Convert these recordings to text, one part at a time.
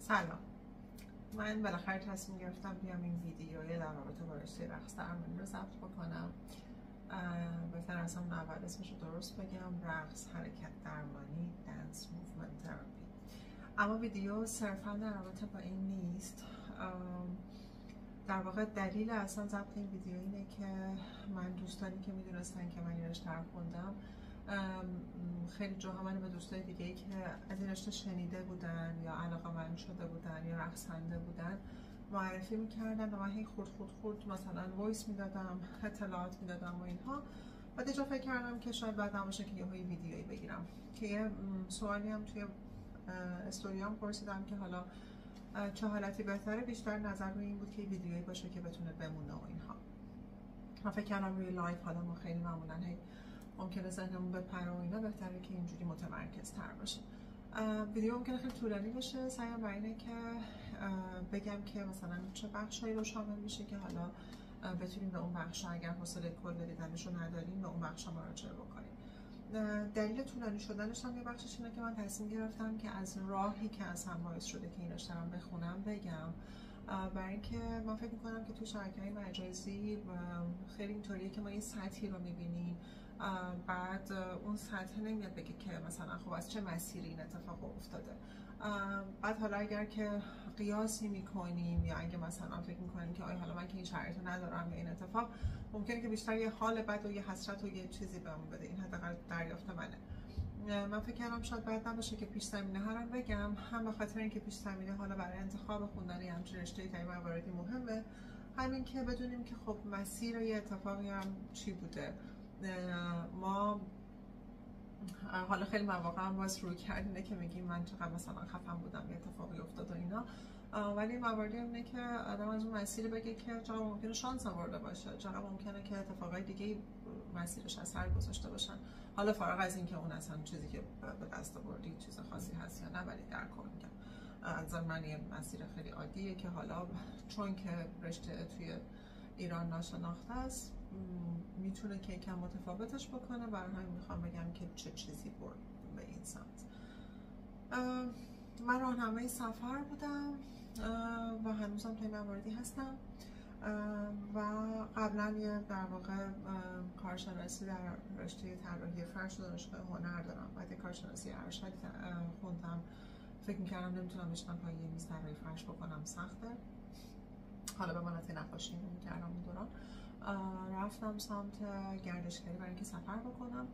سلام. من بالاخره تصمیم گرفتم بیام این ویدیوی در رابطه با رشته رقص درمانی رو ضبط بکنم. بهتر از همون اول اسمش رو درست بگم: رقص حرکت درمانی، دنس موومنت تراپی. اما ویدیو صرفا در رابطه با این نیست. در واقع دلیل اصلا ضبط این ویدیو اینه که من دوستانی که میدونستن که من این رشته رو خوندم، خیلی جاها منو به دوستای دیگه ای که از این رشته شنیده بودن یا علاقه‌مند شده بودن یا رقصنده بودن معرفی میکردن و من هی خورد مثلا وایس میدادم، اطلاعات میدادم و اینها. بعد اینجا فکر کردم که شاید بعد نباشه که یه ویدیویی بگیرم. که یه سوالی هم توی استوریام پرسیدم که حالا چه حالتی بهتره. بیشتر نظر روی این بود که ویدیویی باشه که بتونه بمونه و اینها. من فکر کردم روی لایف حالا ما خیلی معمولا ممکنه ذهنمون بپره و اینا، بهتره که اینجوری متمرکز تر باشه. ویدیو ممکنه خیلی طولانی باشه. سعیم بر اینه که بگم که مثلا چه بخشایی رو شامل میشه که حالا بتونیم به اون بخشا، اگر حوصله کل دیدنش رو نداریم، به اون بخشا مراجعه بکنیم. دلیل طولانی شدنش هم یه بخشش اینه که من تصمیم گرفتم که از راهی که از هم باعث شده که این رشته رو بخونم بگم. برای اینکه من فکر میکنم که تو شبکه‌های مجازی خیلی اینطوریه که ما یه سطحی رو میبینیم، بعد اون سطح نمیاد بگه که مثلا خب از چه مسیری این اتفاق افتاده. بعد حالا اگر که قیاسی میکنیم یا اگه مثلا فکر میکنیم که آیا حالا من که این شرایط رو ندارم یا این اتفاق، ممکنه که بیشتر یه حال بد و یه حسرت و یه چیزی بهمون بده. این حداقل دریافت منه. من فکر کردم شاید بد نباشه که پیش زمینه ها رو بگم، هم به خاطر اینکه پیش زمینه حالا برای انتخاب خوندن همچین رشته‌ای در مواردی مهمه، همین که بدونیم که خب مسیر یه اتفاقی هم چی بوده. ما حالا خیلی مواقع هم باز روی کردینه که میگیم من چقدر مثلا خفن بودم یه اتفاقی افتاد و اینا، ولی مواردی اینه که آدم از اون مسیر بگه که چقدر ممکنه شانس آورده باشه، چقدر ممکنه که اتفاقای دیگه مسیرش اثر گذاشته باشن. حالا فارغ از این که اون اصلا چیزی که به دست آوردی چیز خاصی هست یا نه، ولی در کل میگم از من یه مسیر خیلی عادیه که حالا چون که رشته توی ایران ناشناخته است میتونه که یکم متفاوتش بکنه. برای همین میخوام بگم که چه چیزی برد به این سمت. من راهنمای سفر بودم و هنوزم توی مواردی هستم و قبلا یه در واقع کارشناسی در رشته طراحی فرش دانشگاه هنر دارم. بعد کارشناسی ارشد خوندم. فکر میکردم نمیتونم بشینم پای یه میز طراحی فرش بکنم، سخته. حالا به مناطق نقاشی نمیکردم اون دوران. رفتم سمت گردشگری برای اینکه سفر بکنم.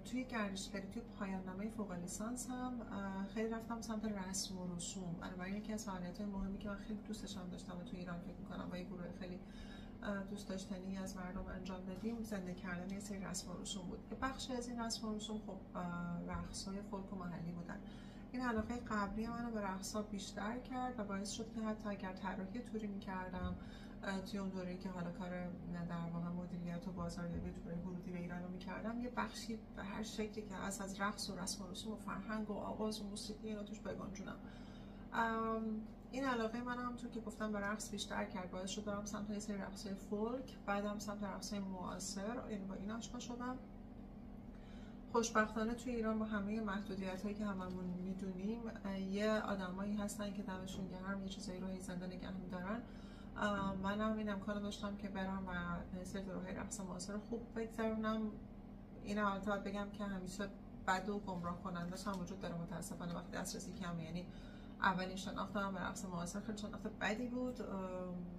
توی گردشگری توی پایان نامه فوق لیسانس هم خیلی رفتم سمت رسم و رسوم. برای یکی از فعالیت‌های مهمی که من خیلی دوستش داشتم و توی ایران فکر می‌کنم با یه گروه خیلی دوست داشتنی از مردم انجام دادیم، زنده کردن یه سری رسم و رسوم بود. یه بخشی از این رسم و رسوم خب رقص‌های فولک و محلی بودن. این علاقه قبلی منو به رقص‌ها بیشتر کرد و باعث شد که حتی اگر طراحی توری می‌کردم توی اون دوره‌ای که حالا کار در واقع مدیریت و بازاریابی توی ورودی به ایران رو می‌کردم، یه بخشی به هر شکلی که از رقص و رسم و رسوم و فرهنگ و آواز و موسیقی اینا توش بگنجونم. این علاقه من همونطور که گفتم به رقص بیشتر کرد، باعث شد برم سمت یه سری رقص‌های فولک، بعدم سمت رقص‌های معاصر، یعنی با این آشنا شدم. خوشبختانه توی ایران با همه محدودیت‌هایی که هممون میدونیم یه آدمایی هستن که دمشون گرم، یه چیزایی رو زنده نگه می‌دارن. منم این امکانو داشتم که برم و سری دوره رقص معاصر خوب بگذرونم. اینم البته باید بگم که همیشه بد و گمراه کنندش هم وجود داره متاسفانه وقتی دسترسی کمه. یعنی اولین شناختم به رقص معاصر خیلی شناخت بدی بود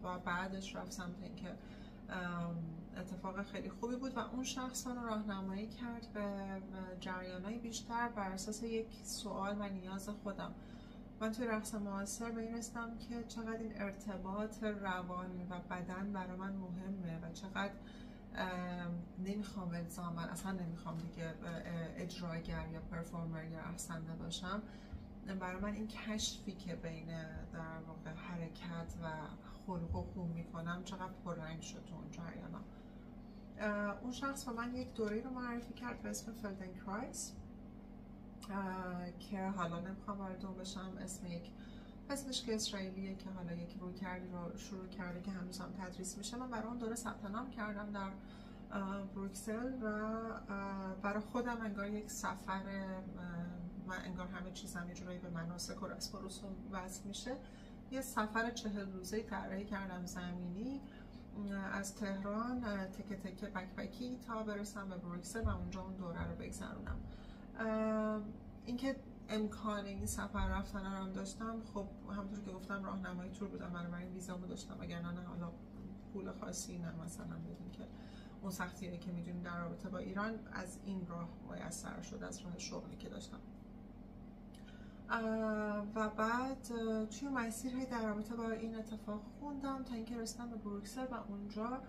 و بعدش رفت سمت اینکه اتفاق خیلی خوبی بود و اون شخص من رو راهنمایی کرد به جریانای بیشتر بر اساس یک سوال و نیاز خودم. من توی رقص معاصر به این رسیدم که چقدر این ارتباط روانی و بدن برای من مهمه و چقدر نمیخوام الزاما، اصلا نمیخوام دیگه اجراگر یا پرفورمر یا رقصنده باشم. برای من این کشفی که بین در واقع حرکت و خلق و خو میکنم چقدر پررنگ شد تو اون جریانا. اون شخص به من یک دوره رو معرفی کرد به اسم فلدنکرایز که حالا نمیخوام وارد اون بشم. اسمش که اسرائیلیه که حالا یک رویکردی رو شروع کرده که هنوز هم تدریس میشه. من برای اون دوره ثبت نام کردم در بروکسل و برای خودم انگار یک سفر و انگار همه چیزم یه جورایی به مناسک و رسم و رسوم وصل میشه، یه سفر 40 روزه‌ای طراحی کردم زمینی از تهران تکه تکه بک‌پکی تا برسم به بروکسل و اونجا اون دوره رو بگذرونم. اینکه امکان این سفر رفتن رو هم داشتم، خب همونطور که گفتم راهنمای تور بودم، بنابراین ویزامو داشتم، وگرنه نه حالا پول خاصی نه مثلا بدون که اون سختیایی که میدونیم در رابطه با ایران از این راه میسر شد، از راه شغلی که داشتم. و بعد توی مسیر در رابطه با این اتفاق خوندم تا اینکه رسیدم به بروکسل و اونجا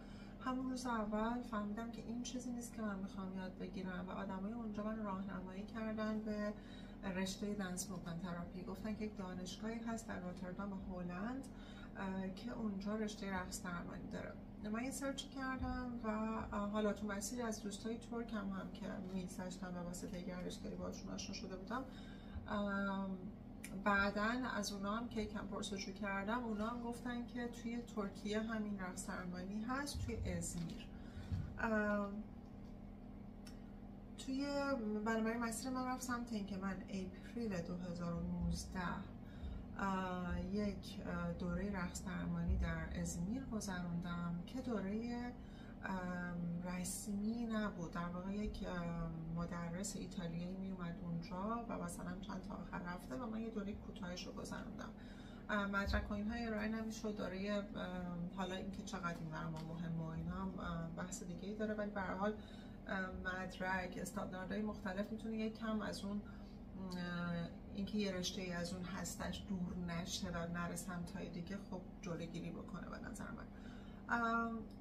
همون روز اول فهمیدم که این چیزی نیست که من میخوام یاد بگیرم و آدمای اونجا من راهنمایی کردن به رشته دنس موومنت تراپی. گفتن که یک دانشگاهی هست در روتردام هلند که اونجا رشته رقص درمانی داره. من یه سرچ کردم و حالا تو مسیر از دوستای ترک هم که میگذشتم و واسطه گردشگری باشون آشنا شده بودم. بعداً از اونا هم که یکم پرسجو کردم، اونا هم گفتن که توی ترکیه همین رقص درمانی هست، توی ازمیر. بنابراین مسیر من رفت سمت این که من اپریل 2019 یک دوره رقص درمانی در ازمیر گذروندم که دوره رسمی نبود. در واقع یک مدرس ایتالیایی می اومد اونجا و مثلا چند تا آخر هفته و من یه دوره کوتاهش رو گذروندم. مدرک و اینها ارائه نمیشد. دوره حالا اینکه چقدر این برای ما مهمه و اینا هم بحث دیگه ای داره، ولی به هر حال مدرک استانداردهای مختلف میتونه یک کم از اون اینکه یه رشته از اون هستش دور نشه و نره سمت‌های دیگه خب جلوگیری بکنه. به نظر من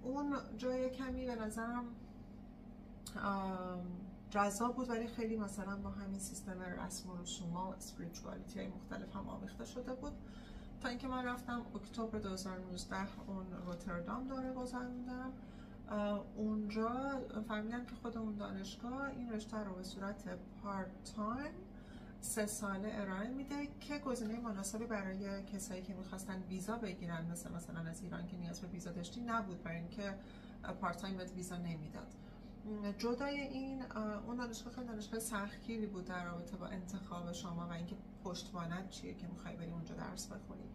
اون جای کمی به نظرم جذاب بود، ولی خیلی مثلا با همین سیستم رسم و رسوم و اسپریچوالیتی های مختلف هم آمیخته شده بود، تا اینکه من رفتم اکتبر 2019 اون روتردام دوره گذروندم. اونجا فهمیدم که خود اون دانشگاه این رشته رو به صورت پارت تایم 3 ساله ارائه میده که گزینه مناسبی برای کسایی که میخواستن ویزا بگیرن، مثلا از ایران که نیاز به ویزا داشتی نبود، برای اینکه پارت تایم بهت ویزا نمیداد. جدای این اون دانشگاه خیلی دانشگاه سختگیری بود در رابطه با انتخاب شما و اینکه پشتوانت چیه که میخوای بری اونجا درس بخونی.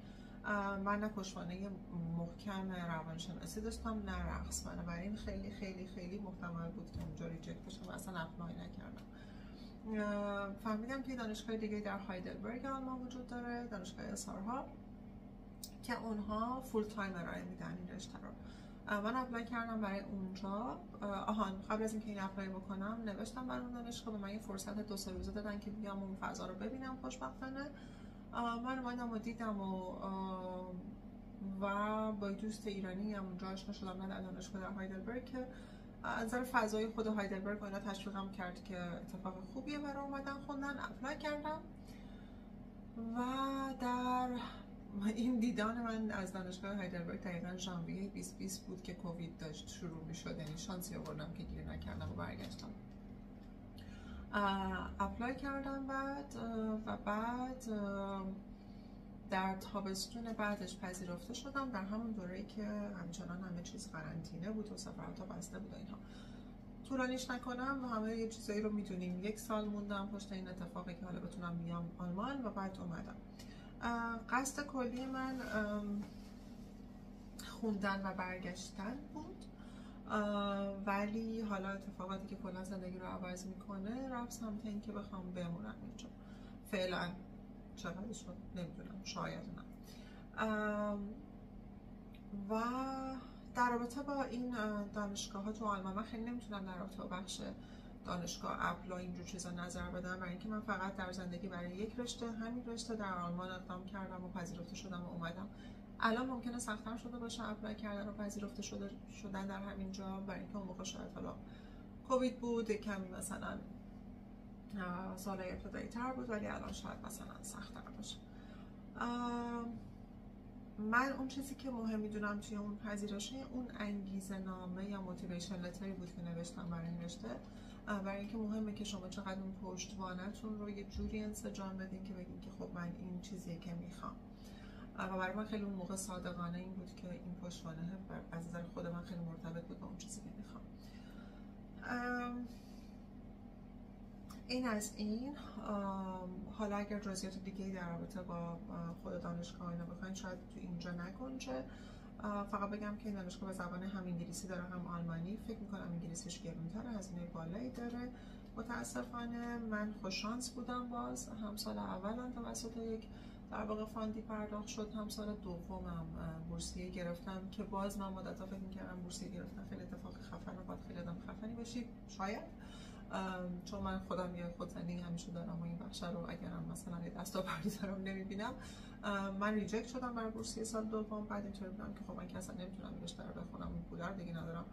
من نه پشتوانه محکم روانشناسی داشتم نه رقص، بنابراین خیلی خیلی خیلی محتمل بود که اونجا ریجکت بشم و اصلا اپلای نکردم. فهمیدم که دانشگاه دیگه در هایدلبرگ آلمان وجود داره، دانشگاه اسارها، که اونها فول تایم ارائه میدن این رشته رو. من اپلای کردم برای اونجا. قبل از اینکه این اپلای بکنم نوشتم برای اون دانشگاه، به من یه فرصت 2-3 روزه دادن که بیام اون فضا رو ببینم. خوشبختانه من اومدم و دیدم و با دوست ایرانی هم اونجا آشنا شدم در دانشگاه در هایدلبرگ که از نظر فضای خود هایدلبرگ اینا تشویقم کرد که اتفاق خوبیه برای اومدن خوندن. اپلای کردم و در این دیدان من از دانشگاه هایدلبرگ دقیقاً ژانویه 2020 بود که کووید داشت شروع می‌شد، یعنی شانسی آوردم که گیر نکردم و برگشتم. اپلای کردم بعد در تابستون بعدش پذیرفته شدم در همون دوره‌ای که همچنان همه چیز قرنطینه بود و سفرها بسته بود و اینها. طولانیش نکنم و همه یه چیزایی رو میدونیم، 1 سال موندم پشت این اتفاقی که حالا بتونم بیام آلمان و بعد اومدم. قصد کلی من خوندن و برگشتن بود، ولی حالا اتفاقاتی که کلا زندگی رو عوض میکنه رفت سمت این که بخوام بمونم اینجا. فعلا چقدر شد نمیدونم، شاید نه. و در رابطه با این دانشگاه ها تو آلمان من خیلی نمیتونم در رابطه با بخش دانشگاه اپلای اینجور چیزا نظر بدم، برای اینکه من فقط در زندگی برای یک رشته، همین رشته در آلمان اقدام کردم و پذیرفته شدم و اومدم. الان ممکنه سخت‌تر شده باشه اپلای کردن و پذیرفته شدن در همین جا، برای اینکه اون موقع شاید حالا کووید بود، کمی مثلا سالهای ابتدایی تر بود، ولی الان شاید مثلا سخت‌تر باشه. من اون چیزی که مهم میدونم توی اون پذیرشه اون انگیزه نامه یا موتیویشن لتری بود که نوشتم برای این رشته، برای اینکه مهمه که شما چقدر اون پشتوانه‌تون رو یه جوری انسجام بدین که بگین که خب من این چیزیه که میخوام. و برای من خیلی اون موقع صادقانه این بود که این پشتوانه از نظر خود من خیلی مرتبط بود با اون چیزی که میخوام. این از این. حالا اگر جزئیات دیگه در رابطه با خود دانشگاه اینا بخواین شاید تو اینجا نگنجه. فقط بگم که این دانشگاه به زبان هم انگلیسی داره هم آلمانی. فکر میکنم انگلیسیش گرون‌تره، هزینه بالایی داره. متاسفانه من خوششانس بودم، باز هم سال اولم توسط یک در واقع فاندی پرداخت شد، هم سال دومم بورسیه گرفتم که باز من مدت‌ها فکر می‌کردم بورسیه گرفتن خیلی اتفاق خفنه، باید خیلی آدم خفنی باشی، شاید چون من خودم یه خودزنی همیشه دارم و این بخش رو اگرم مثلا یه دستاوردی دارم نمی‌بینم. من ریجکت شدم برای بورسیه سال دوم. بعد اینطوری بودم که خب من که اصلا نمیتونم بیشتر بخونم، اون پول رو دیگه ندارم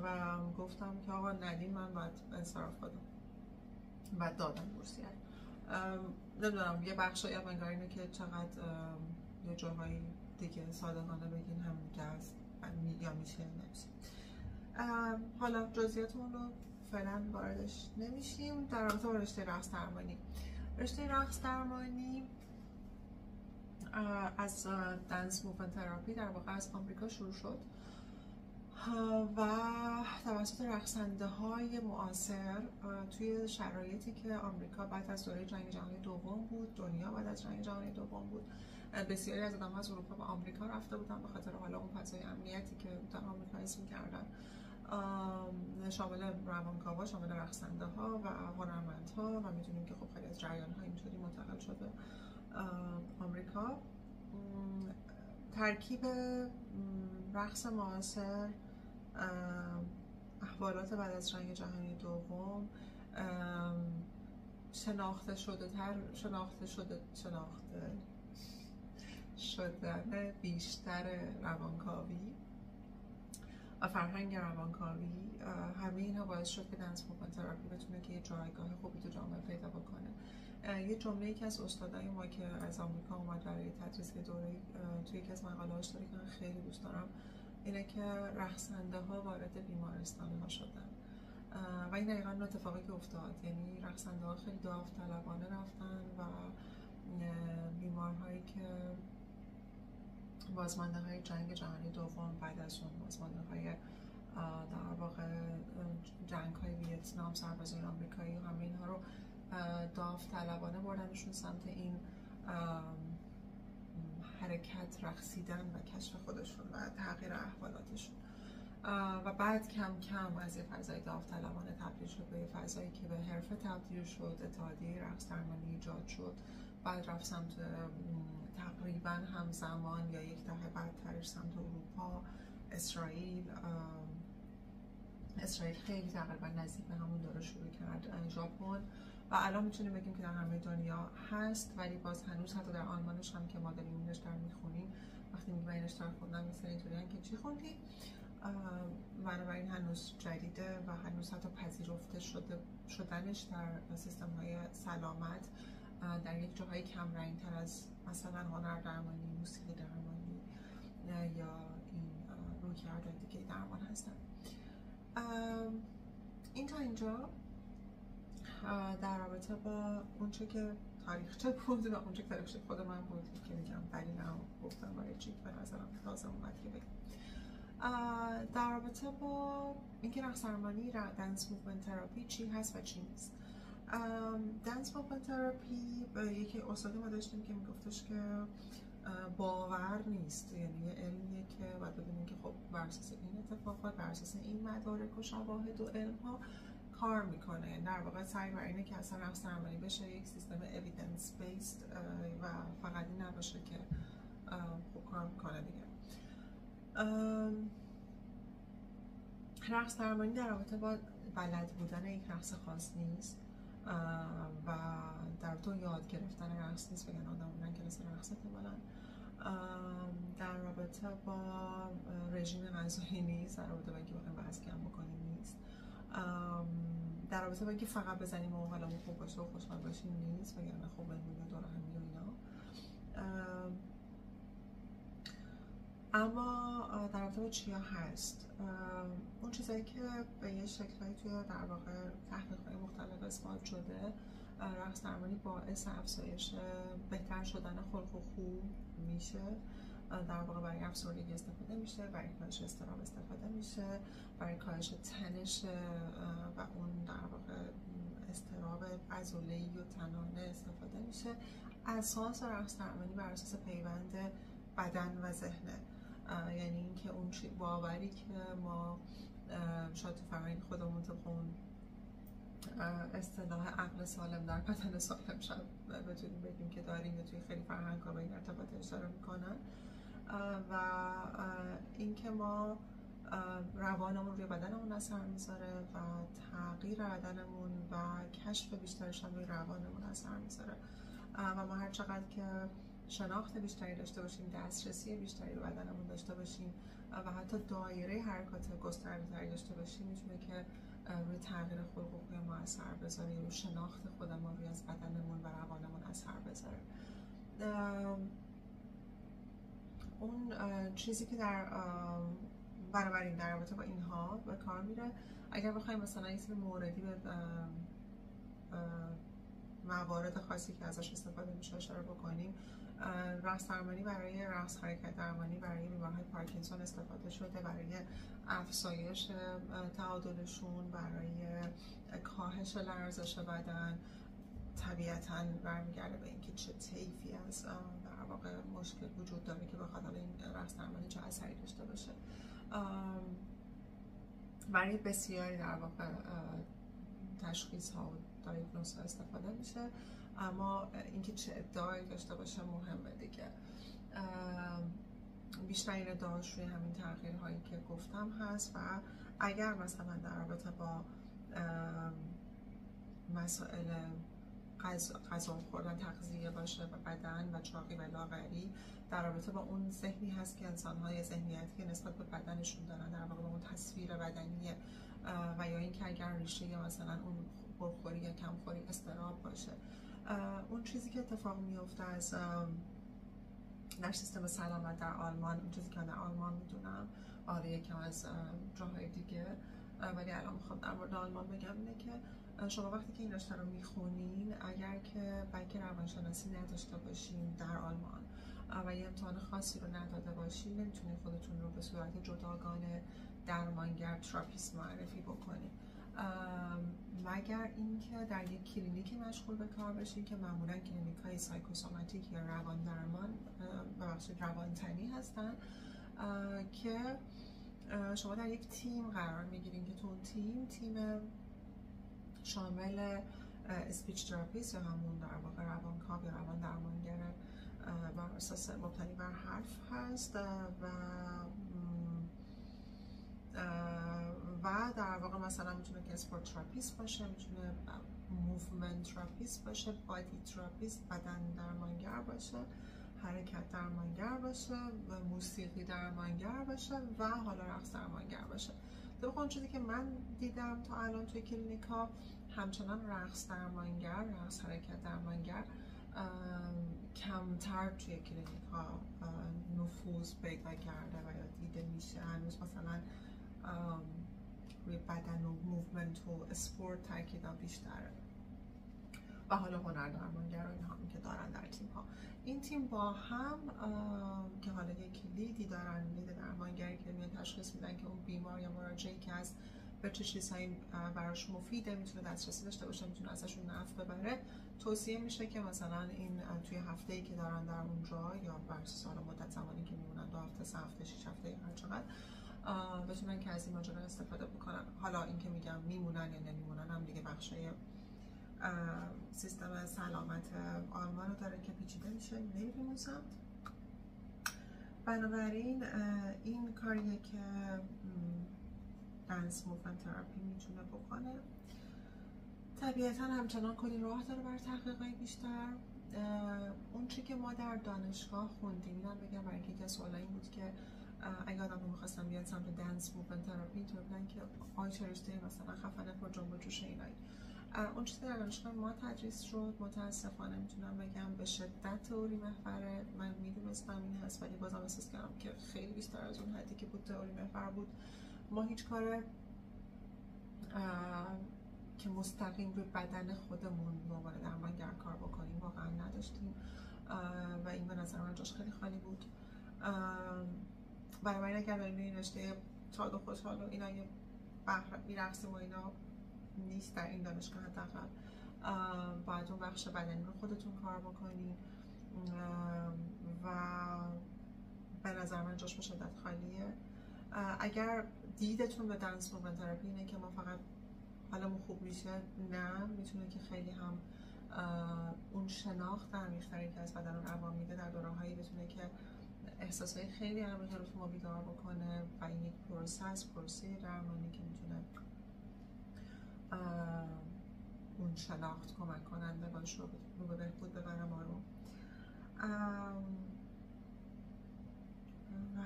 و گفتم که آقا ندیم، من باید انصراف بدم. بعد دادم بورسیه. نمیدونم یه بخشایی هم انگار اینه که چقدر یه جاهایی دیگه صادقانه بگین هم دیگه هست یا میشه نمیشه. حالا جزئیاتمون رو فعلا واردش نمیشیم. در رابطه با رشته رقص درمانی، رشته رقص درمانی از دنس موومنت تراپی در واقع از آمریکا شروع شد و توسط رقصنده های معاصر توی شرایطی که آمریکا بعد از دوره جنگ جهانی دوم بود، دنیا بعد از جنگ جهانی دوم بود، بسیاری از آدم‌ها از اروپا به آمریکا رفته بودن به خاطر حالا اون فضای امنیتی که در آمریکا حس می‌کردن، شامل روانکاوا، شامل رقصنده ها و هنرمندها و می‌دونیم که خب خیلی از جریان‌ها اینطوری منتقل شده آمریکا. ترکیب رقص معاصر، احوالات بعد از جنگ جهانی دوم، شناخته شدن بیشتر روانکاوی و فرهنگ روانکاوی، همه اینها باعث شد که دنس موومنت تراپی بتونه که یه جایگاه خوبی تو جامعه پیدا بکنه. یه جمله یکی از استادای ما که از آمریکا اومد برای تدریس دوره توی یکی از مقاله‌هاش داره که من خیلی دوست دارم، اینه که رقصنده ها وارد بیمارستان ها شدن و این دقیقاً اتفاقی که افتاد. یعنی رقصنده ها خیلی داوطلبانه رفتن و بیمارهایی که بازمانده های جنگ جهانی دوم، بعد از اون بازمانده های در واقع جنگ های ویتنام، سربازای آمریکایی و همه اینها رو داوطلبانه بردنشون سمت این حرکت، رقصیدن و کشف خودشون و تغییر احوالاتشون و بعد کم کم از یه فضای داوطلبانه تبدیل شد به یه فضایی که به حرفه تبدیل شد. اتحادیه رقص درمانی ایجاد شد، بعد رفت سمت تقریبا همزمان یا یک دهه بعدترش سمت اروپا، اسرائیل خیلی تقریبا نزدیک به همون داره شروع کرد، ژاپن و الان میتونیم بگیم که در همه دنیا هست. ولی باز هنوز حتی در آلمانش هم که ما داریم اینش در میخونیم، وقتی میگیم اینش در خوندن مثل اینطوری که چی خوندی، بنابراین هنوز جدیده و هنوز حتی پذیرفته شدنش در سیستم های سلامت در یک جاهای کم رنگ تر از مثلا هنر درمانی، موسیقی درمانی یا این رویکردهای دیگه درمان هستن. این تا اینجا در رابطه با اونچه که تاریخچه بود و اونچه که تاریخچه خود من بود که میگم دلیل هم گفتم برای چی به نظرم لازم اومد که بگم. در رابطه با اینکه رقص درمانی دنس موومنت تراپی چی هست و چی نیست. دنس موومنت تراپی یکی استاد ما داشتیم که میگفتش که باور نیست، یعنی یه علمیه که باید ببینیم که خب بر اساس این اتفاقات، بر اساس این مدارک و شواهد و علم ها کار میکنه. یعنی در واقع سعی بر اینه که اصلا رقص درمانی بشه یک سیستم اویدنس بیسد و فقط این نباشه که خوب کار میکنه دیگه. رقص درمانی در رابطه با بلد بودن یک رقص خاص نیست و در تو یاد گرفتن رقص نیست، بگن آدم میرن کلاس رقص احتمالاً. در رابطه با رژیم غذایی نیست، در رابطه با اینکه بخوایم وزن کم بکنیم نیست، در رابطه با اینکه فقط بزنیم و حالمون خوب باشه و خوشحال باشیم نیست، وگرنه خب مهمونی دور همی و اینا. اما در رابطه با چیا هست، اون چیزایی که به یه شکلایی توی در واقع تحقیقات مختلف اثبات شده، رقص درمانی باعث افزایش بهتر شدن خلق و خو میشه، در واقع برای افسردگی استفاده میشه، برای کاهش اضطراب استفاده میشه، برای کاهش تنش و اون در واقع اضطراب عضله‌ای و تنانه استفاده میشه. اساس رقص درمانی بر اساس پیوند بدن و ذهنه، یعنی اینکه اون باوری که ما شاید تو فرهنگ خودمون طبق اون اصطلاح عقل سالم در بدن سالم شاید بتونیم بگیم که داریم، توی خیلی فرهنگ‌ها به این ارتباط اشاره میکنن، و اینکه ما روانمون روی بدنمون اثر میذاره و تغییر بدنمون و کشف بیشترش هم روی روانمون اثر میذاره، و ما هر چقدر که شناخت بیشتری داشته باشیم، دسترسی بیشتری به بدنمون داشته باشیم و حتی دایره حرکات گسترده‌تری داشته باشیم، میتونه که روی تغییر خلق و خوی ما اثر بذاره، روی شناخت خودمون روی از بدنمون و روانمون اثر بذاره. اون چیزی که بنابراین در رابطه با اینها به کار میره، اگر بخوایم مثلا یه سری موردی به موارد خاصی که ازش استفاده میشه اشاره بکنیم، رقص درمانی برای رقص حرکت درمانی برای بیمارهای پارکینسون استفاده شده، برای افزایش تعادلشون، برای کاهش لرزش بدن. طبیعتاً برمیگرده به اینکه چه طیفی از در واقع مشکل وجود داره که بخواد این رقص درمانی چه اثری داشته باشه. برای بسیاری در واقع تشخیص ها و دایگنوز ها استفاده میشه، اما اینکه چه ادعایی داشته باشه مهمه دیگه. بیشترین ادعاش روی همین تغییرهایی که گفتم هست، و اگر مثلا در رابطه با مسائل غذا خوردن، تغذیه باشه و بدن و چاقی و لاغری، در رابطه با اون ذهنی هست که انسان‌های ذهنیتی که نسبت به بدنشون دارن، در واقع اون تصویر بدنی، و یا اینکه اگر ریشه مثلا اون پرخوری یا کمخوری اضطراب باشه. اون چیزی که اتفاق میفته از در سیستم سلامت در آلمان، اون چیزی که در آلمان میدونم، آره یکم از جاهای دیگه، ولی الان میخوام در مورد آلمان بگم اینه که شما وقتی که این رشته رو میخونین، اگر که بلکه روانشناسی نداشته باشین در آلمان و یه امتحان خاصی رو نداده باشین، نمیتونین خودتون رو به صورت جداگانه درمانگر تراپیست معرفی بکنین، مگر اینکه در یک کلینیکی مشغول به کار بشین که معمولا کلینیک‌های سایکوسوماتیک یا روان درمان، ببخشید روانتنی هستن، که شما در یک تیم قرار میگیرین که تو اون تیم شامل اسپیچ تراپیست یا همون در واقع روانکاو یا روان درمانگر بر اساس مبتنی بر حرف هست، و در واقع مثلا میتونه که اسپورت تراپیست باشه، میتونه موومنت تراپیست باشه، بادی تراپیست بدن درمانگر باشه، حرکت درمانگر باشه، و موسیقی درمانگر باشه و حالا رقص درمانگر باشه. طبق اون چیزی که من دیدم تا الان توی کلینیکا، همچنان رقص درمانگر، رقص حرکت درمانگر کمتر توی کلینیکا نفوذ پیدا کرده و یا دیده میشه. هنوز مثلا روی بدن و موومنت و اسپورت تاکید بیشتره، و حالا هنر درمانگر و اینها که دارن در تیم ها. این تیم با هم که حالا یک لیدی دارن، لید درمانگری که میان تشخیص میدن که اون بیمار یا مراجعی که از به چه چیزهایی براش مفیده، میتونه دسترسی داشته باشه، میتونه ازشون نفع ببره. توصیه میشه که مثلا این توی هفته‌ای که دارن در اونجا یا بر اساس مدت زمانی که میمونن، 2 هفته، 3 هفته، 6 هفته، هر چقدر، بتونن که از این ماجرا استفاده بکنن. حالا این که میگم میمونن یا نمیمونن هم دیگه بخشای سیستم سلامت آلمان رو داره که پیچیده میشه، نمیدونم. بنابراین این کاریه که دنس موومنت تراپی میتونه بکنه. طبیعتا همچنان کلی راه داره برای تحقیقات بیشتر. اون چی که ما در دانشگاه خوندیم، اینم بگم برای اینکه یکی از سوالای این بود که اگه آدم‌ها می‌خواستن بیان سمت دنس موومنت تراپی، اینطور بودن که آی چه رشته مثلا خفنه پر جنب و جوش اینایی. اون چیزی در دانشگاه ما تدریس شد، متاسفانه میتونم بگم به شدت تئوری محوره. من میدونستم این هست، ولی بازم احساس کردم که خیلی بیشتر از اون حدی که بود تئوری محور بود. ما هیچ کار که مستقیم روی بدن خودمون به عنوان درمانگر کار بکنیم واقعا نداشتیم، و این به نظر من جاش خیلی خالی بود. بنابراین اگر داریم این رشته شاد و خوشحال و اینا یه میرقصیم و اینا نیست در این دانشگاه حداقل، باید اون بخش بدنی رو خودتون کار بکنین و به نظر من جاش به شدت خالیه. اگر دیدتون به دنس موومنت تراپی اینه که ما فقط حالمون خوب میشه، نه، میتونه که خیلی هم اون شناخت عمیق‌تری که از بدن رو روان میده در دوره‌هایی بتونه که احساسای خیلی عمیقی رو تو ما بیدار بکنه و این یک پروسه درمانی که میتونه اون شناخت کمک کننده باشه رو به بهبود ببره ما رو. و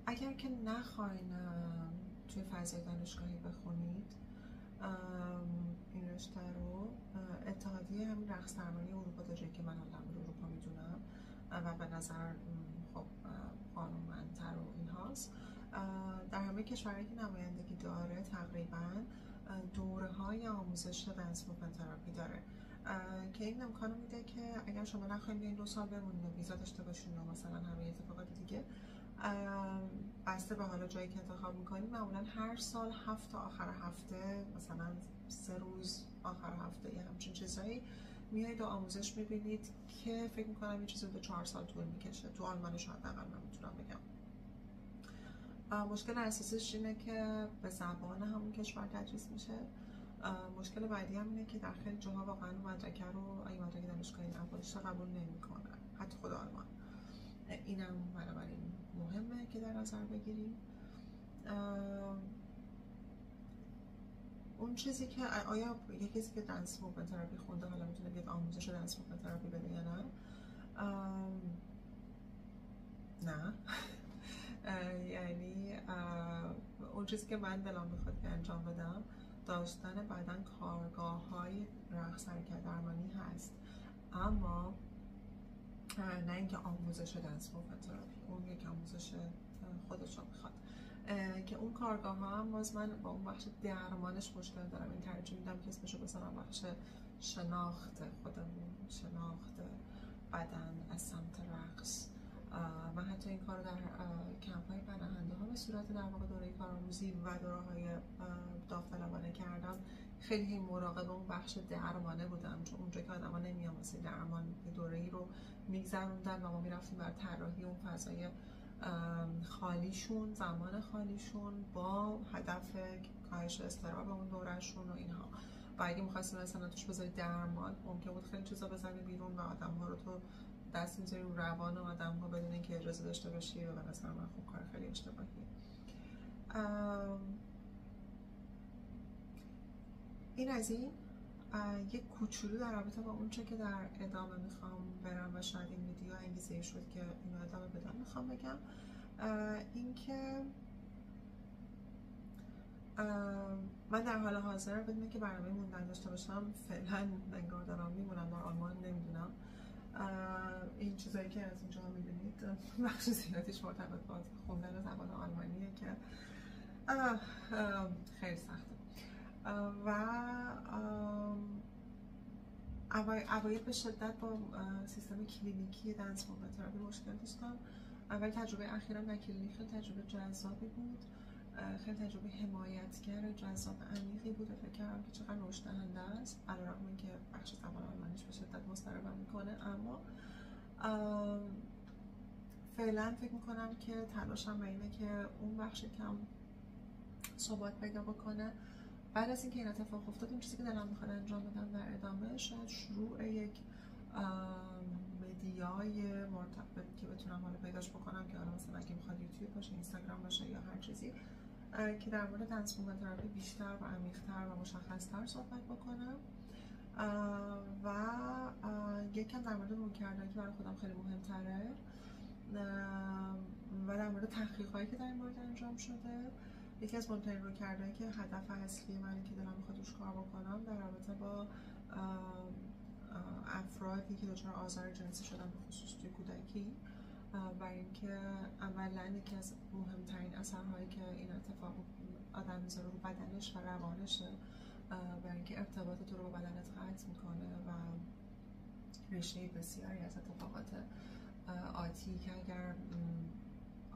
اگر که نخواین توی فضای دانشگاهی بخونید این رشته رو، اتحادیه همین رقص درمانی اروپا داره که من حالا اروپا میدونم و به نظر خب قانونمندتر و این هاست، در همه کشورهایی که نمایندگی داره تقریبا دوره های آموزش دنس موومنت تراپی داره که این امکانو میده که اگر شما نخواین بیاین 2 سال بمونید و ویزا داشته باشین و مثلا همه اتفاقات دیگه، بسته به حالا جایی که انتخاب میکنید، معمولا هر سال 7 تا آخر هفته، مثلا 3 روز آخر هفته، یه همچین چیزایی میایید و آموزش میبینید که فکر میکنم این چیزی 4 سال طول میکشه. تو آلمان شاید اقل من میتونم بگم. مشکل اساسیش اینه که به زبان همون کشور تدریس میشه. مشکل بعدی هم اینه که در خیلی جاها واقعا مدرکه رو اگه مدرک دانشگاهی نباشه قبول نمیکنن، حتی خود آلمان. اینم بنابراین مهمه که در نظر بگیریم. اون چیزی که آیا یه کسی که دنس موومنت تراپی خونده حالا میتونه بیاد آموزش دنس موومنت تراپی بده یا نه؟ نه. یعنی اون چیزی که من دلم میخواد که انجام بدم داشتن بعداً کارگاه‌های رقص حرکت درمانی هست، اما نه اینکه آموزش دنس موومنت تراپی، اون یک آموزش خودش رو میخواد که اون کارگاه ها هم باز من با اون بخش درمانش مشکل دارم. این ترجیح میدم که اسمشو بذارم بخش شناخت خودمون، شناخت بدن از سمت رقص. من حتی این کار در کمپ های پناهنده ها به صورت در واقع دوره کارآموزی و دوره های داوطلبانه کردم، خیلی مراقب اون بخش درمانه بودم، چون اونجا که آدم ها نمیان واسه درمان دوره ای رو میگذروندن و ما میرفتیم بر طراحی اون فضای خالیشون، زمان خالیشون با هدف کاهش اضطراب اون دورهشون و اینها. و اگه می‌خواستیم مثلا توش بذارید درمان، ممکن بود خیلی چیزا بزنی بیرون و آدم‌ها رو تو دست می‌ذاری رو روان آدم‌ها بدون اینکه اجازه داشته باشی و مثلا من خب کار خیلی اشتباهیه. این از این یک کوچولو در رابطه با اون چه که در ادامه میخوام برم و شاید این ویدیو انگیزه شد که اینو ادامه بدم میخوام بگم اینکه من در حال حاضر بدون که برنامه موندن داشته باشم فعلا انگار دارم میمونم در آلمان، نمیدونم. این چیزایی که از اینجا میبینید بخش زیادیش مرتبط با خوندن زبان آلمانیه که خیلی سخته و اوایل به شدت با سیستم کلینیکی دنس موومنت تراپی مشکل داشتم. اول تجربه اخیرم در کلینیک خیلی تجربه جذابی بود، خیلی تجربه حمایتگر جذاب عمیقی بود و فکر کردم که چقدر رشد دهنده است، علیرغم اینکه بخش زبان آلمانیش به شدت مضطربم میکنه، اما فعلا فکر میکنم که تلاشم به اینه که اون بخش کم ثبات پیدا بکنه. بعد از اینکه این اتفاق افتاد، اون چیزی که دلم میخواد انجام بدم در ادامه شاید شروع یک مدیای مرتبط که بتونم حالا پیداش بکنم، که حالا مثلا اگه میخواد یوتیوب باشه، اینستاگرام باشه یا هر چیزی، که در مورد دنس موومنت تراپی بیشتر و عمیق‌تر و مشخص‌تر صحبت بکنم و یکم در مورد رویکردهایی که برای خودم خیلی مهم‌تره و در مورد تحقیقاتی که در این مورد انجام شده. یکی از مهمترین رویکردهایی که هدف اصلی منه که دلم میخواد روش کار بکنم در رابطه با افرادی که دچار آزار جنسی شدن، به خصوص توی کودکی، و اینکه عملاً یکی از مهمترین اثرهایی که این اتفاق آدم میذاره رو بدنش و روانشه، برای اینکه ارتباط تو رو با بدنت قطع میکنه و ریشه بسیاری از اتفاقات آتی که اگر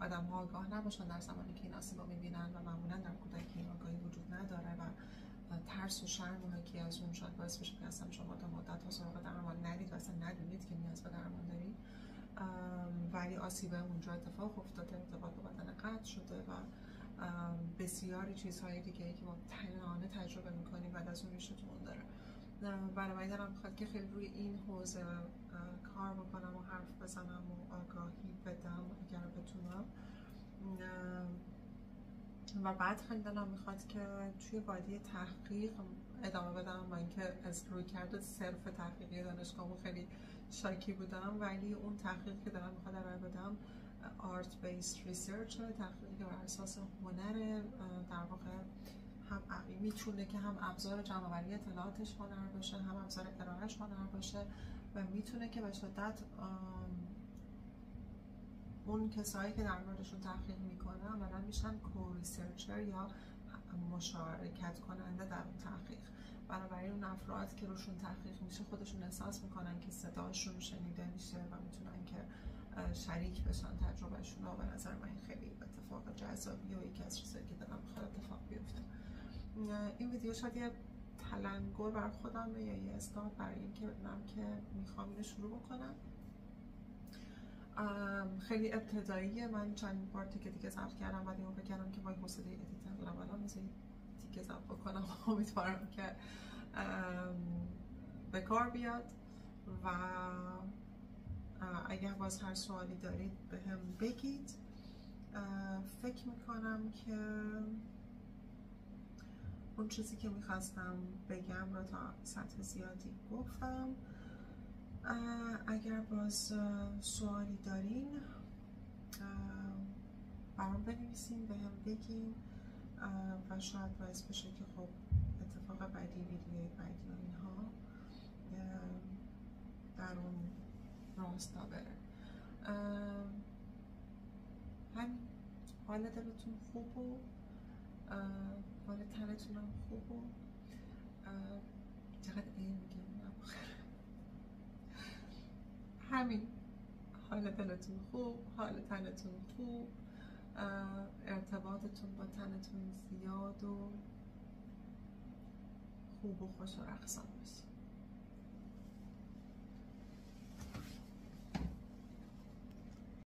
آدم ها آگاه نباشن در زمانی که این آسیبا میبینن و معمولا در کودکی این آگاهی وجود نداره و ترس و شرم و حکی از اون شاید باعث بشه که اصلا شما تا مدت ها سراغ درمان نرید و اصلا ندونید که نیاز به درمان دارید، ولی آسیب اونجا اتفاق افتاده، ارتباط با بدن قطع شده و بسیاری چیزهای دیگه ای که ما تنهانه تجربه میکنیم بعد از اون ریشتون داره. بنابراین دارم میخواد که خیلی روی این حوزه کار بکنم و حرف بزنم و آگاهی بدم اگر بتونم، و بعد خیلی دلم میخواد که توی وادی تحقیق ادامه بدم، با اینکه از روی کرده صرف تحقیقی دانشگاهمو خیلی شاکی بودم، ولی اون تحقیق که دارم میخواد ارائه بدم آرت بیس ریسرچ، تحقیقی که بر اساس هنر در واقع هم میتونه که هم ابزار جمع‌آوری اطلاعاتش هنر باشه، هم ابزار ارائهش هنر باشه و میتونه که به شدت اون کسایی که در موردشون تحقیق میکنن عملاً میشن کو ریسرچر یا مشارکت کننده در اون تحقیق. بنابراین اون افراد که روشون تحقیق میشه خودشون احساس میکنن که صداشون شنیده میشه و میتونن که شریک بشن تجربهشون رو. به نظر من خیلی اتفاق جذابی و یکی از چیزایی که دلم میخواد اتفاق بیفته. این ویدیو شاید یه تلنگر بر خودم یا یه استارت برای این که بدونم که میخوام اینو شروع بکنم. خیلی ابتداییه، من چند بار تیکه تیکه ضبط کردم و دیگه فکر کردم که وای حوصله ادیت ندارم الان مثلا تیکه ضبط بکنم. امیدوارم که به کار بیاد و اگر باز هر سوالی دارید به هم بگید. فکر میکنم که اون چیزی که میخواستم بگم رو تا سطح زیادی گفتم. اگر باز سوالی دارین برام بنویسین، به هم بگین و شاید باعث بشه که خب اتفاق بعدی، ویدیوی بعدی و اینها در اون راستا بره. همین، حال دلتون خوب و حال تنتون هم خوب و چقدر این میگم همین، حال دلتون خوب، حال تنتون خوب، ارتباطتون با تنتون زیاد و خوب و خوش و رقصان باشید.